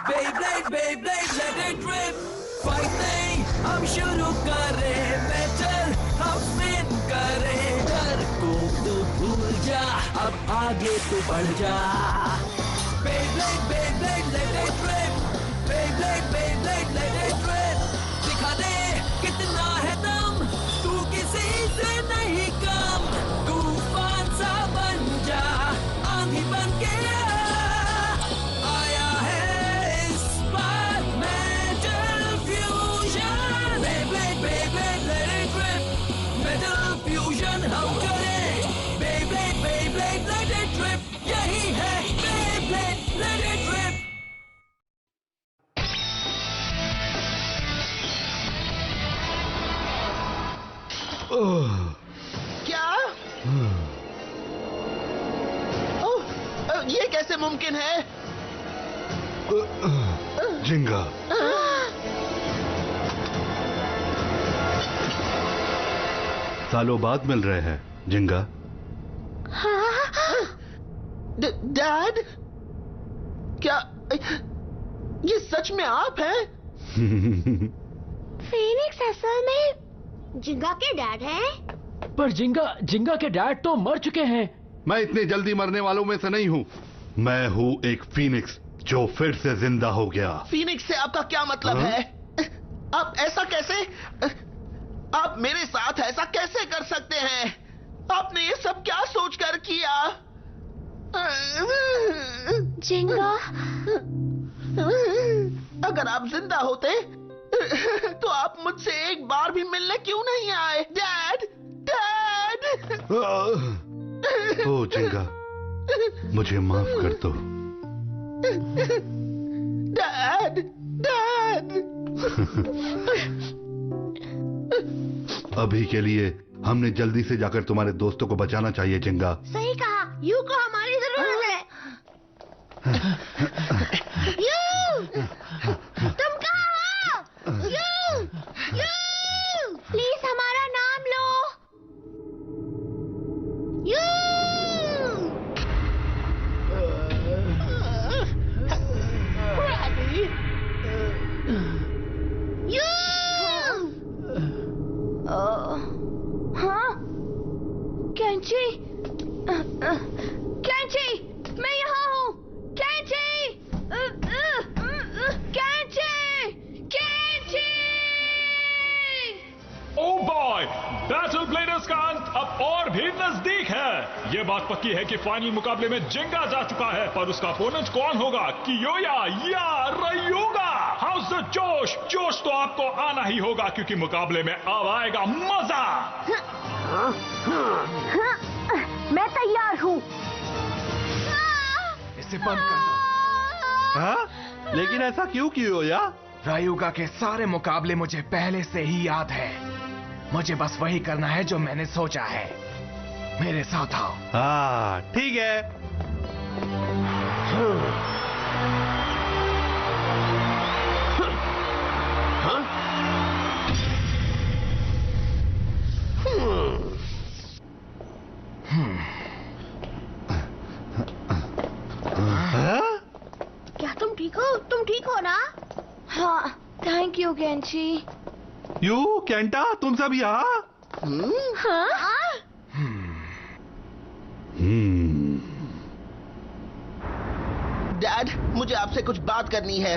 Beyblade, Beyblade, let it rip. Fighting, हम शुरू करें बैटल, हम स्पिन करें डर को तो भूल जा, अब आगे तो बढ़ जा. Beyblade, Beyblade, let it rip. Beyblade, Beyblade, let it rip. दिखा दे कितना है दम, तू किसी से नहीं कम. तूफान सा बन जा, आंधी बन के आया है इस बार metal fusion. Beyblade, Beyblade, let it rip. Metal fusion हम करें. Beyblade, Beyblade, let it rip. यही है Beyblade, let it rip. क्या? ये कैसे मुमकिन है? जिंगा, सालों बाद मिल रहे हैं जिंगा. डैड, क्या ये सच में आप हैं? फीनिक्स असल में जिंगा के डैड हैं? पर जिंगा के डैड तो मर चुके हैं. मैं इतनी जल्दी मरने वालों में से नहीं हूँ. मैं हूँ एक फीनिक्स जो फिर से जिंदा हो गया. फीनिक्स से आपका क्या मतलब है? आप ऐसा कैसे? आप मेरे साथ ऐसा कैसे कर सकते हैं? आपने ये सब क्या सोचकर किया? जिंगा, अगर आप जिंदा होते तो आप मुझसे एक बार भी मिलने क्यों नहीं आए? Dad, dad! ओ जिंगा, मुझे माफ कर दो. Dad, dad! अभी के लिए हमने जल्दी से जाकर तुम्हारे दोस्तों को बचाना चाहिए जिंगा. सही कहा. यू को हमारी जरूरत है. यू, तुम कहाँ हो? यू, प्लीज हमारा नाम लो. You, you. हाँ, कैंची, कैंची, मैं यहाँ हूँ. कैंची, कैंची, कैंची. ओह बॉय, बैटल ब्लेडर्स का अंत अब और भी नजदीक है. ये बात पक्की है कि फाइनल मुकाबले में जिंगा जा चुका है, पर उसका अपोनेंट कौन होगा? कियोया या रयोगा? हाउस द जोश. जोश तो आपको आना ही होगा क्योंकि मुकाबले में अब आएगा मजा. मैं तैयार हूँ. इसे बंद कर दो. हाँ? लेकिन ऐसा क्यों कियोया? रायुगा के सारे मुकाबले मुझे पहले से ही याद है. मुझे बस वही करना है जो मैंने सोचा है. मेरे साथ आओ. हाँ ठीक है. क्या तुम ठीक हो? तुम ठीक हो ना? हाँ, थैंक यू कैंची. यू कैंटा, तुम सब यहाँ? हाँ? डैड, मुझे आपसे कुछ बात करनी है.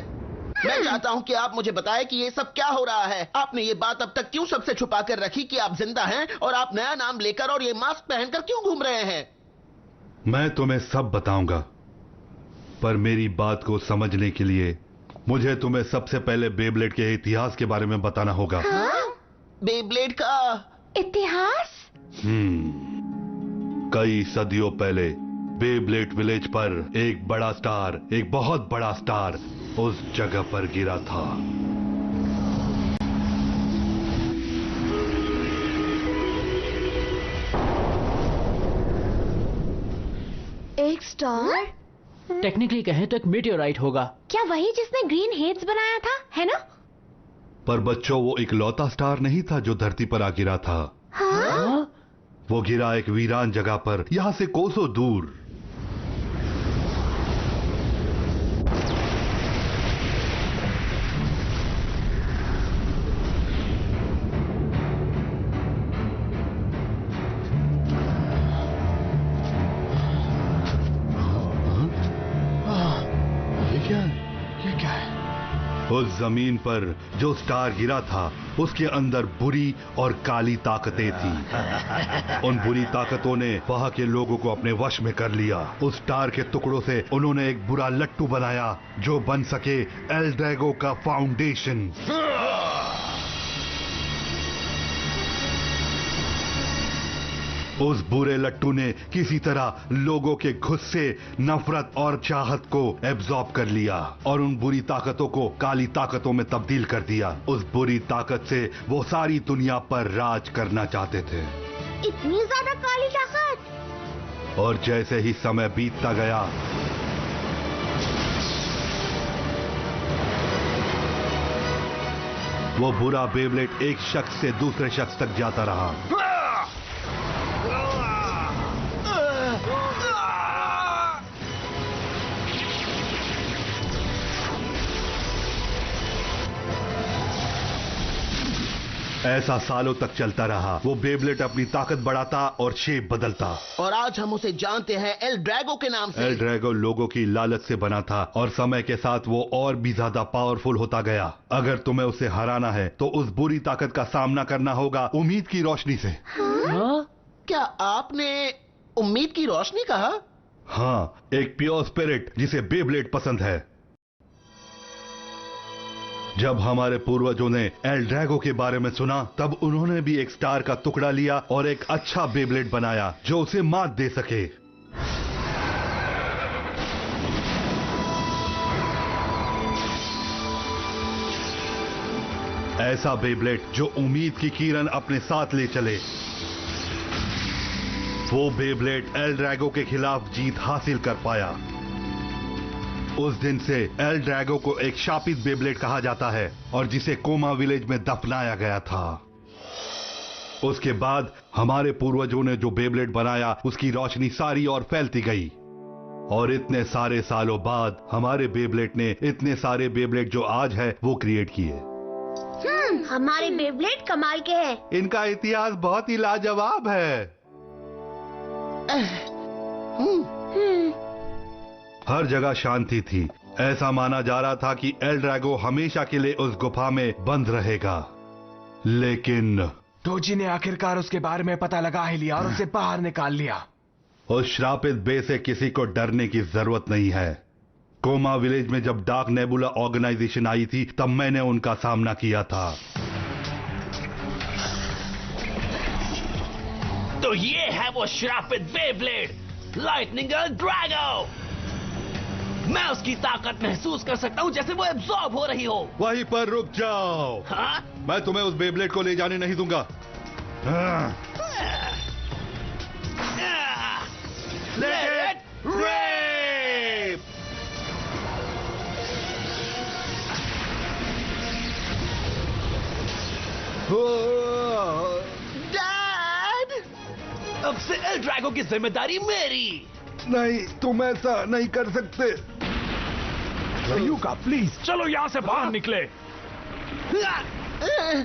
मैं चाहता हूं कि आप मुझे बताएं कि ये सब क्या हो रहा है. आपने ये बात अब तक क्यों सबसे छुपा कर रखी कि आप जिंदा हैं और आप नया नाम लेकर और ये मास्क पहनकर क्यों घूम रहे हैं? मैं तुम्हें सब बताऊंगा, पर मेरी बात को समझने के लिए मुझे तुम्हें सबसे पहले बेब्लेड के इतिहास के बारे में बताना होगा. बेब्लेड का इतिहास? कई सदियों पहले बेब्लेड विलेज पर एक बड़ा स्टार, एक बहुत बड़ा स्टार उस जगह पर गिरा था. एक स्टार? टेक्निकली कहें तो एक मीटियोराइट होगा. क्या वही जिसने ग्रीन हेड्स बनाया था, है ना? पर बच्चों, वो इकलौता स्टार नहीं था जो धरती पर आ गिरा था. हाँ? वो गिरा एक वीरान जगह पर, यहां से कोसों दूर. उस जमीन पर जो स्टार गिरा था उसके अंदर बुरी और काली ताकतें थी। उन बुरी ताकतों ने वहां के लोगों को अपने वश में कर लिया। उस स्टार के टुकड़ों से उन्होंने एक बुरा लट्टू बनाया जो बन सके एल ड्रैगो का फाउंडेशन। उस बुरे लट्टू ने किसी तरह लोगों के गुस्से, नफरत और चाहत को एब्जॉर्ब कर लिया और उन बुरी ताकतों को काली ताकतों में तब्दील कर दिया। उस बुरी ताकत से वो सारी दुनिया पर राज करना चाहते थे। इतनी ज्यादा काली ताकत? और जैसे ही समय बीतता गया वो बुरा बेब्लेड एक शख्स से दूसरे शख्स तक जाता रहा। ऐसा सालों तक चलता रहा। वो बेब्लेड अपनी ताकत बढ़ाता और शेप बदलता। और आज हम उसे जानते हैं एल ड्रैगो के नाम से। एल ड्रैगो लोगों की लालच से बना था और समय के साथ वो और भी ज्यादा पावरफुल होता गया। अगर तुम्हें उसे हराना है तो उस बुरी ताकत का सामना करना होगा उम्मीद की रोशनी से। हाँ? क्या आपने उम्मीद की रोशनी कहा? हाँ, एक प्योर स्पिरिट जिसे बेब्लेड पसंद है। जब हमारे पूर्वजों ने एल ड्रैगो के बारे में सुना तब उन्होंने भी एक स्टार का टुकड़ा लिया और एक अच्छा बेब्लेड बनाया जो उसे मात दे सके। ऐसा बेब्लेड जो उम्मीद की किरण अपने साथ ले चले। वो बेब्लेड एल ड्रैगो के खिलाफ जीत हासिल कर पाया। उस दिन से एल ड्रैगो को एक शापित बेब्लेड कहा जाता है और जिसे कोमा विलेज में दफनाया गया था। उसके बाद हमारे पूर्वजों ने जो बेब्लेड बनाया उसकी रोशनी सारी और फैलती गई और इतने सारे सालों बाद हमारे बेब्लेड ने इतने सारे बेब्लेड जो आज है वो क्रिएट किए। हमारे बेब्लेड कमाल के हैं। इनका इतिहास बहुत ही लाजवाब है। हर जगह शांति थी। ऐसा माना जा रहा था कि एल ड्रैगो हमेशा के लिए उस गुफा में बंद रहेगा, लेकिन डोजी ने आखिरकार उसके बारे में पता लगा ही लिया और उसे बाहर निकाल लिया। उस श्रापित बे से किसी को डरने की जरूरत नहीं है। कोमा विलेज में जब डार्क नेबुला ऑर्गेनाइजेशन आई थी तब मैंने उनका सामना किया था। तो ये है वो श्रापित बेब्लेड, लाइटनिंग एल ड्रैगो। मैं उसकी ताकत महसूस कर सकता हूँ जैसे वो एब्जॉर्ब हो रही हो। वहीं पर रुक जाओ। हाँ? मैं तुम्हें उस बेब्लेड को ले जाने नहीं दूंगा। Let it rip! डैड! अब से एल ड्रैगो की जिम्मेदारी मेरी। नहीं, तुम ऐसा नहीं कर सकते। रयूगा प्लीज चलो यहाँ से बाहर निकले।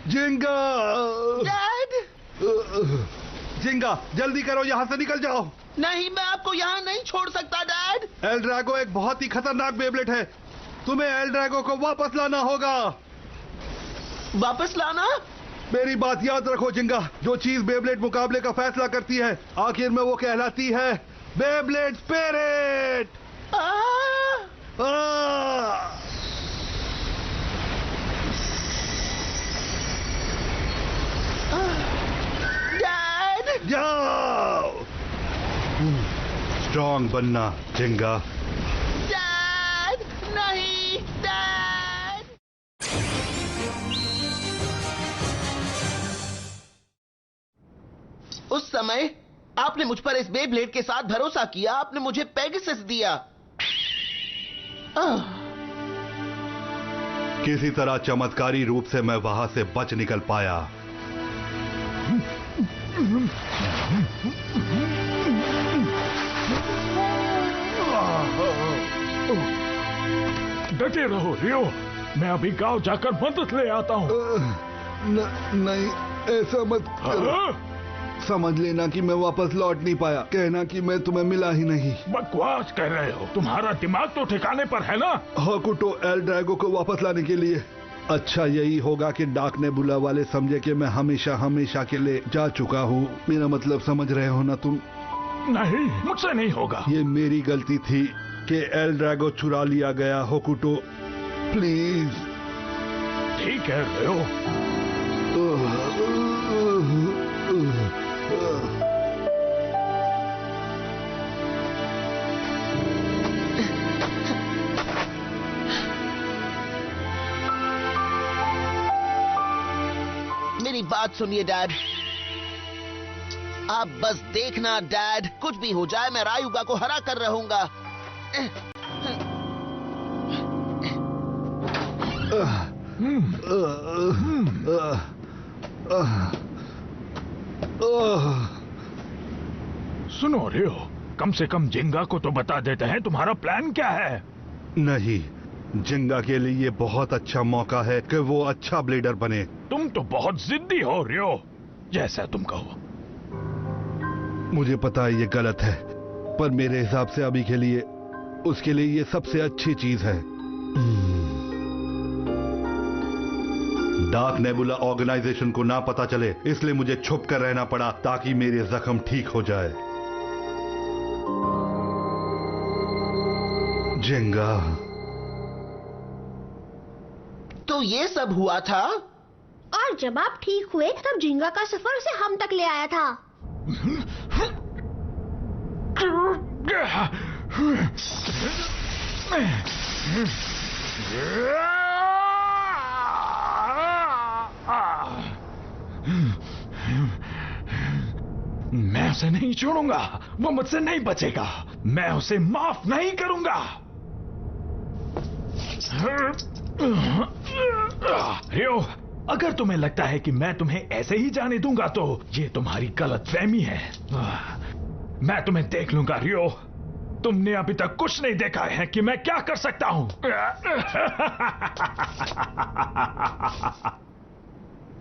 जिंगा! डैड! जिंगा, जल्दी करो, यहाँ से निकल जाओ। नहीं, मैं आपको यहाँ नहीं छोड़ सकता डैड। एल ड्रैगो एक बहुत ही खतरनाक बेब्लेड है। तुम्हें एल ड्रैगो को वापस लाना होगा। वापस लाना? मेरी बात याद रखो जिंगा, जो चीज बेब्लेड मुकाबले का फैसला करती है आखिर में वो कहलाती है बेब्लेड स्पिरिट। डैड! जाओ। स्ट्रॉन्ग बनना जिंगा। डैड! नहीं, डैड! उस समय आपने मुझ पर इस बेब्लेड के साथ भरोसा किया। आपने मुझे पेगासस दिया। किसी तरह चमत्कारी रूप से मैं वहां से बच निकल पाया। डटे रहो रियो, मैं अभी गांव जाकर मदद ले आता हूँ। नहीं, ऐसा मत करो। समझ लेना कि मैं वापस लौट नहीं पाया, कहना कि मैं तुम्हें मिला ही नहीं। बकवास कर रहे हो, तुम्हारा दिमाग तो ठिकाने पर है ना? होकुटो एल ड्रैगो को वापस लाने के लिए अच्छा यही होगा कि डार्क नेबुला वाले समझे कि मैं हमेशा हमेशा के लिए जा चुका हूँ। मेरा मतलब समझ रहे हो ना तुम? नहीं, मुझसे नहीं होगा। ये मेरी गलती थी कि एल ड्रैगो चुरा लिया गया। होकुटो प्लीज। ठीक है रियो। मेरी बात सुनिए डैड, आप बस देखना डैड, कुछ भी हो जाए मैं रायुगा को हरा कर रहूंगा। सुनो रियो, कम से कम जिंगा को तो बता देते हैं तुम्हारा प्लान क्या है। नहीं, जिंगा के लिए ये बहुत अच्छा मौका है कि वो अच्छा ब्लेडर बने। तुम तो बहुत जिद्दी हो रियो, जैसा तुम कहो। मुझे पता है ये गलत है, पर मेरे हिसाब से अभी के लिए उसके लिए ये सबसे अच्छी चीज है। डार्क नेबुला ऑर्गेनाइजेशन को ना पता चले, इसलिए मुझे छुप कर रहना पड़ा ताकि मेरे जख्म ठीक हो जाए। जिंगा। तो ये सब हुआ था? और जब आप ठीक हुए तब जिंगा का सफर उसे हम तक ले आया था। मैं उसे नहीं छोड़ूंगा, वो मुझसे नहीं बचेगा, मैं उसे माफ नहीं करूंगा। रियो, अगर तुम्हें लगता है कि मैं तुम्हें ऐसे ही जाने दूंगा तो ये तुम्हारी गलतफहमी है। मैं तुम्हें देख लूंगा रियो, तुमने अभी तक कुछ नहीं देखा है कि मैं क्या कर सकता हूं।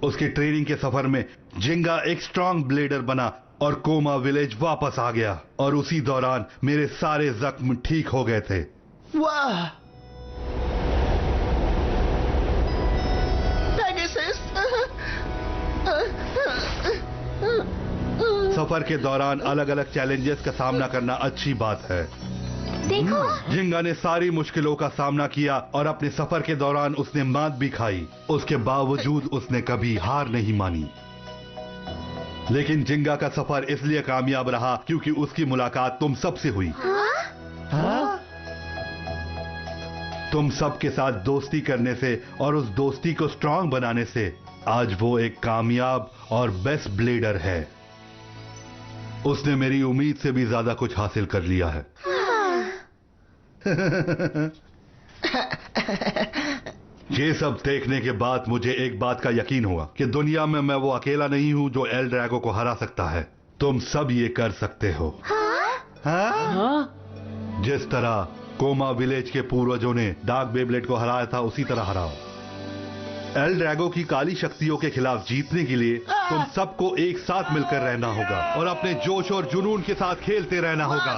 उसकी ट्रेनिंग के सफर में जिंगा एक स्ट्रांग ब्लेडर बना और कोमा विलेज वापस आ गया, और उसी दौरान मेरे सारे जख्म ठीक हो गए थे। वाह, सफर के दौरान अलग अलग चैलेंजेस का सामना करना अच्छी बात है। देखो, जिंगा ने सारी मुश्किलों का सामना किया और अपने सफर के दौरान उसने मात भी खाई। उसके बावजूद उसने कभी हार नहीं मानी। लेकिन जिंगा का सफर इसलिए कामयाब रहा क्योंकि उसकी मुलाकात तुम सबसे हुई। तुम सबके साथ दोस्ती करने से और उस दोस्ती को स्ट्रांग बनाने से आज वो एक कामयाब और बेस्ट ब्लेडर है। उसने मेरी उम्मीद से भी ज्यादा कुछ हासिल कर लिया है। ये सब देखने के बाद मुझे एक बात का यकीन हुआ कि दुनिया में मैं वो अकेला नहीं हूं जो एल ड्रैगो को हरा सकता है। तुम सब ये कर सकते हो। जिस तरह कोमा विलेज के पूर्वजों ने डार्क बेब्लेड को हराया था, उसी तरह हराओ। एल ड्रैगो की काली शक्तियों के खिलाफ जीतने के लिए तुम सबको एक साथ मिलकर रहना होगा और अपने जोश और जुनून के साथ खेलते रहना होगा।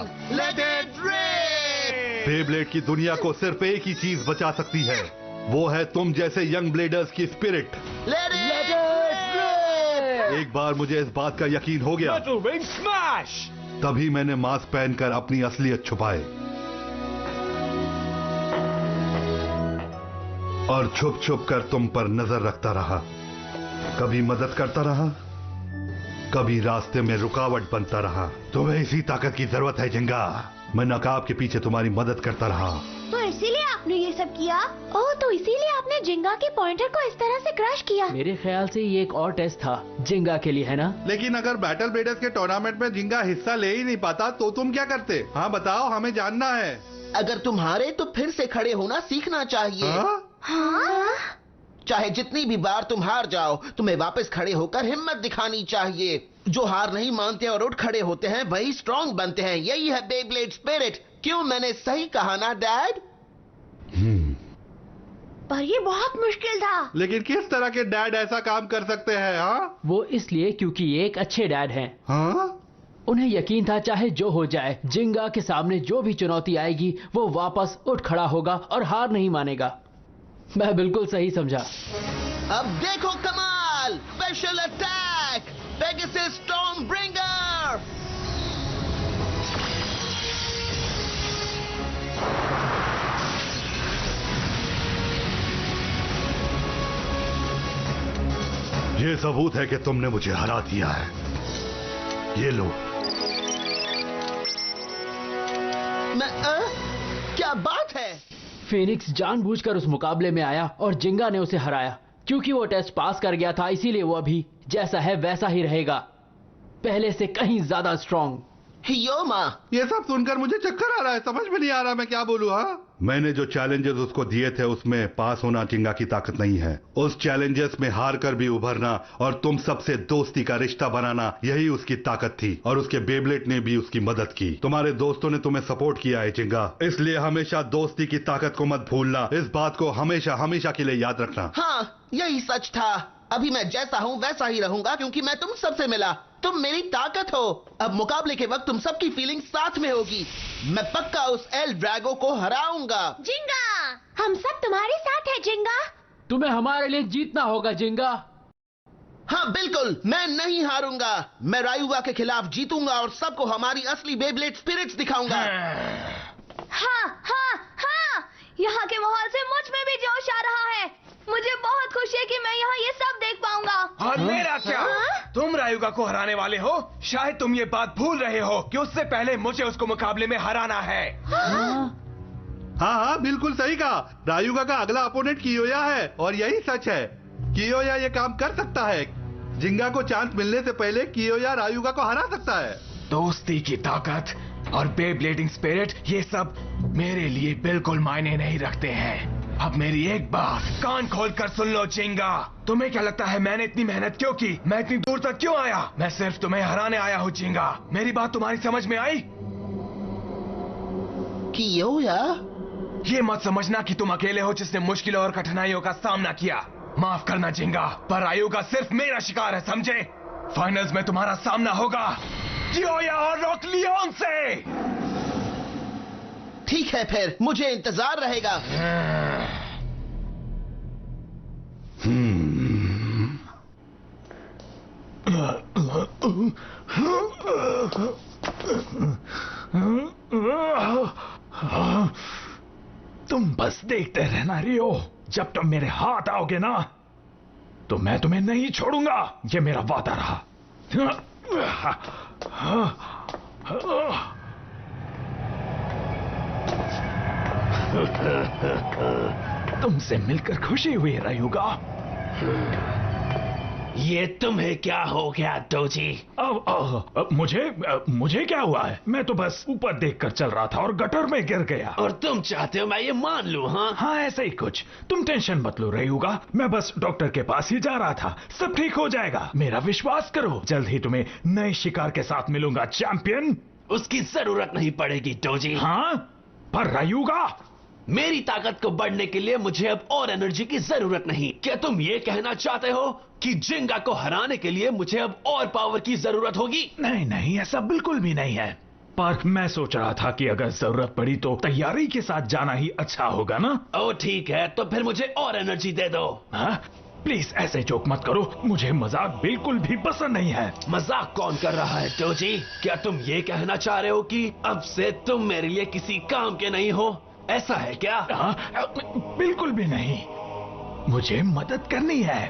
बेब्लेड की दुनिया को सिर्फ एक ही चीज बचा सकती है, वो है तुम जैसे यंग ब्लेडर्स की स्पिरिट। एक बार मुझे इस बात का यकीन हो गया, तभी मैंने मास्क पहनकर अपनी असलियत छुपाई और छुप छुप कर तुम पर नजर रखता रहा। कभी मदद करता रहा, कभी रास्ते में रुकावट बनता रहा। तुम्हें इसी ताकत की जरूरत है जिंगा। मैं नकाब के पीछे तुम्हारी मदद करता रहा। तो इसीलिए आपने ये सब किया? ओह, तो इसीलिए आपने जिंगा के पॉइंटर को इस तरह से क्रश किया? मेरे ख्याल से ये एक और टेस्ट था जिंगा के लिए, है ना? लेकिन अगर बैटल ब्लेडर्स के टूर्नामेंट में जिंगा हिस्सा ले ही नहीं पाता तो तुम क्या करते? हाँ बताओ, हमें जानना है। अगर तुम हारे तो फिर से खड़े होना सीखना चाहिए। हाँ? चाहे जितनी भी बार तुम हार जाओ, तुम्हें वापस खड़े होकर हिम्मत दिखानी चाहिए। जो हार नहीं मानते और उठ खड़े होते हैं वही स्ट्रांग बनते हैं। यही है बेब्लेड स्पिरिट। क्यों, मैंने सही कहा ना डैड? पर ये बहुत मुश्किल था। लेकिन किस तरह के डैड ऐसा काम कर सकते हैं? हाँ वो इसलिए क्योंकि ये एक अच्छे डैड हैं। हाँ। उन्हें यकीन था चाहे जो हो जाए, जिंगा के सामने जो भी चुनौती आएगी वो वापस उठ खड़ा होगा और हार नहीं मानेगा। मैं बिल्कुल सही समझा। अब देखो कमाल, स्पेशल अटैक पेगासस स्टॉर्मब्रिंगर। ये सबूत है कि तुमने मुझे हरा दिया है। ये लो। क्या बात है? फीनिक्स जानबूझकर उस मुकाबले में आया और जिंगा ने उसे हराया। क्योंकि वो टेस्ट पास कर गया था, इसीलिए वो अभी जैसा है वैसा ही रहेगा, पहले से कहीं ज्यादा स्ट्रॉन्ग। हियोमा, ये सब सुनकर मुझे चक्कर आ रहा है, समझ में नहीं आ रहा मैं क्या बोलूं। हाँ, मैंने जो चैलेंजेस उसको दिए थे उसमें पास होना जिंगा की ताकत नहीं है। उस चैलेंजेस में हार कर भी उभरना और तुम सबसे दोस्ती का रिश्ता बनाना, यही उसकी ताकत थी। और उसके बेब्लेड ने भी उसकी मदद की। तुम्हारे दोस्तों ने तुम्हें सपोर्ट किया है जिंगा, इसलिए हमेशा दोस्ती की ताकत को मत भूलना। इस बात को हमेशा हमेशा के लिए याद रखना। हाँ यही सच था। अभी मैं जैसा हूँ वैसा ही रहूंगा क्योंकि मैं तुम सबसे मिला। तुम मेरी ताकत हो। अब मुकाबले के वक्त तुम सबकी फीलिंग साथ में होगी। मैं पक्का उस एल ड्रैगो को हराऊंगा। जिंगा, हम सब तुम्हारे साथ हैं जिंगा। तुम्हें हमारे लिए जीतना होगा जिंगा। हाँ बिल्कुल, मैं नहीं हारूंगा। मैं रायुगा के खिलाफ जीतूंगा और सबको हमारी असली बेब्लेड स्पिरिट्स दिखाऊंगा। हाँ हाँ हाँ, यहाँ के माहौल से मुझ में भी जोश आ रहा है। मुझे बहुत खुशी है कि मैं यहाँ ये सब देख पाऊंगा। और मेरा क्या? तुम रायुगा को हराने वाले हो। शायद तुम ये बात भूल रहे हो कि उससे पहले मुझे उसको मुकाबले में हराना है। हाँ हाँ बिल्कुल सही कहा। रायुगा का अगला अपोनेंट कियोया है और यही सच है। कियोया ये काम कर सकता है। जिंगा को चांस मिलने से पहले कियोया रायुगा को हरा सकता है। दोस्ती की ताकत और बेब्लेडिंग स्पिरिट, ये सब मेरे लिए बिल्कुल मायने नहीं रखते हैं। अब मेरी एक बात कान खोलकर सुन लो जिंगा। तुम्हें क्या लगता है मैंने इतनी मेहनत क्यों की? मैं इतनी दूर तक क्यों आया? मैं सिर्फ तुम्हें हराने आया हूँ जिंगा। मेरी बात तुम्हारी समझ में आई? कियोया, ये मत समझना कि तुम अकेले हो जिसने मुश्किलों और कठिनाइयों का सामना किया। माफ करना जिंगा, पर रायुगा सिर्फ मेरा शिकार है, समझे? फाइनल्स में तुम्हारा सामना होगा कियोया और रॉक लियोन से। ठीक है फिर, मुझे इंतजार रहेगा। तुम बस देखते रहना रियो। जब तुम मेरे हाथ आओगे ना तो मैं तुम्हें नहीं छोड़ूंगा। ये मेरा वादा रहा। तुमसे मिलकर खुशी हुई रायुगा। ये तुम्हें क्या हो गया डोजी? अब मुझे क्या हुआ है? मैं तो बस ऊपर देखकर चल रहा था और गटर में गिर गया। और तुम चाहते हो मैं ये मान लूं? हाँ ऐसे ही कुछ। तुम टेंशन मत लो रायुगा, मैं बस डॉक्टर के पास ही जा रहा था। सब ठीक हो जाएगा, मेरा विश्वास करो। जल्द ही तुम्हें नए शिकार के साथ मिलूंगा चैंपियन। उसकी जरूरत नहीं पड़ेगी डोजी। हाँ पर रायुगा, मेरी ताकत को बढ़ने के लिए मुझे अब और एनर्जी की जरूरत नहीं। क्या तुम ये कहना चाहते हो कि जिंगा को हराने के लिए मुझे अब और पावर की जरूरत होगी? नहीं नहीं, ऐसा बिल्कुल भी नहीं है। पर मैं सोच रहा था कि अगर जरूरत पड़ी तो तैयारी के साथ जाना ही अच्छा होगा ना। ओ ठीक है, तो फिर मुझे और एनर्जी दे दो। हाँ प्लीज ऐसे जोक मत करो, मुझे मजाक बिल्कुल भी पसंद नहीं है। मजाक कौन कर रहा है डोजी? क्या तुम ये कहना चाह रहे हो कि अब से तुम मेरे लिए किसी काम के नहीं हो? ऐसा है क्या? बिल्कुल भी नहीं, मुझे मदद करनी है।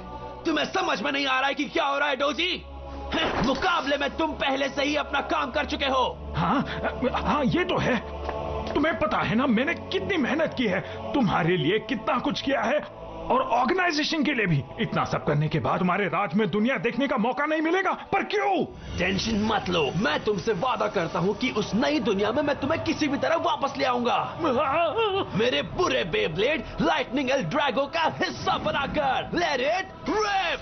तुम्हें समझ में नहीं आ रहा है कि क्या हो रहा है डोजी? मुकाबले में तुम पहले से ही अपना काम कर चुके हो। हाँ ये तो है। तुम्हें पता है ना मैंने कितनी मेहनत की है, तुम्हारे लिए कितना कुछ किया है और ऑर्गेनाइजेशन के लिए भी। इतना सब करने के बाद तुम्हारे राज में दुनिया देखने का मौका नहीं मिलेगा। पर क्यों? टेंशन मत लो, मैं तुमसे वादा करता हूँ कि उस नई दुनिया में मैं तुम्हें किसी भी तरह वापस ले आऊंगा, मेरे बुरे बेब्लेड लाइटनिंग एल ड्रैगो का हिस्सा बनाकर। Let it rip.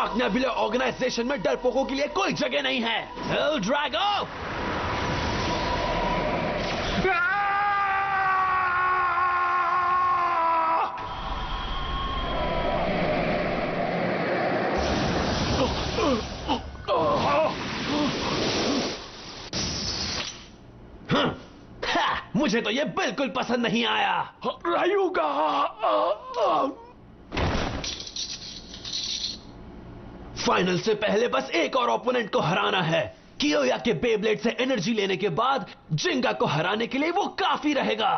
Dark nebula organisation में डरपोकों के लिए कोई जगह नहीं है। El Drago! मुझे तो ये बिल्कुल पसंद नहीं आया। रायुगा! फाइनल से पहले बस एक और ओपोनेंट को हराना है। कियोया के बेब्लेड से एनर्जी लेने के बाद जिंगा को हराने के लिए वो काफी रहेगा।